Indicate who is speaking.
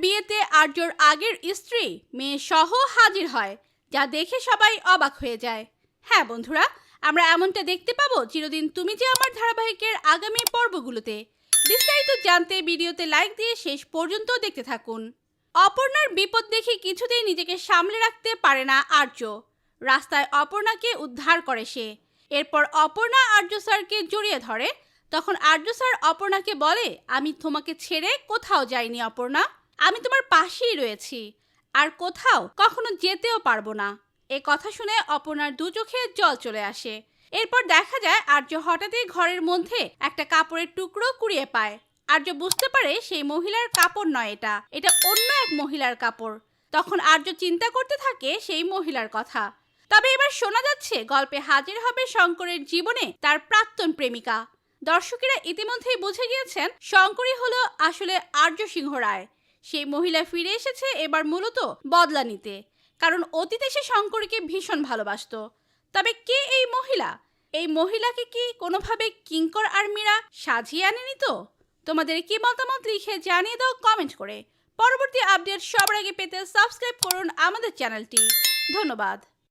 Speaker 1: বিয়েতে আর্যর আগের স্ত্রী মেয়ে সহ হাজির হয়, যা দেখে সবাই অবাক হয়ে যায়। হ্যাঁ বন্ধুরা, আমরা এমনটা দেখতে পাবো চিরদিন তুমি যে আমার ধারাবাহিকের আগামী পর্বগুলোতে। বিস্তারিত জানতে ভিডিওতে লাইক দিয়ে শেষ পর্যন্ত দেখতে থাকুন। অপর্ণার বিপদ দেখে কিছুতেই নিজেকে সামলে রাখতে পারে না আর্য। রাস্তায় অপর্ণাকে উদ্ধার করে সে। এরপর অপর্ণা আর্য স্যারকে জড়িয়ে ধরে। তখন আর্য স্যার অপর্ণাকে বলে, আমি তোমাকে ছেড়ে কোথাও যাইনি অপর্ণা, আমি তোমার পাশেই রয়েছি, আর কোথাও কখনো যেতেও পারবো না। এ কথা শুনে অপর্ণার দু চোখে জল চলে আসে। এরপর দেখা যায় আর্য হঠাৎই ঘরের মধ্যে একটা কাপড়ের টুকরো কুড়িয়ে পায়। আর্য বুঝতে পারে সেই মহিলার কাপড় নয়, এটা অন্য এক মহিলার কাপড়। তখন আর্য চিন্তা করতে থাকে সেই মহিলার কথা। তবে এবার শোনা যাচ্ছে গল্পে হাজির হবে শঙ্করের জীবনে তার প্রাক্তন প্রেমিকা। দর্শকেরা ইতিমধ্যেই বুঝে গিয়েছেন শঙ্করই হলো আসলে আর্য সিংহ রায়। সেই মহিলা ফিরে এসেছে এবার মূলত বদলা নিতে, কারণ অতীতে সে শঙ্করকে ভীষণ ভালোবাসতো। তবে কে এই মহিলা? এই মহিলাকে কি কোনোভাবে কিঙ্কর আর মীরা সাজিয়ে আনেনি তো? তোমাদের কি মতামত লিখে জানিয়ে দাও কমেন্ট করে। পরবর্তী আপডেট সবার আগে পেতে সাবস্ক্রাইব করুন আমাদের চ্যানেলটি। ধন্যবাদ।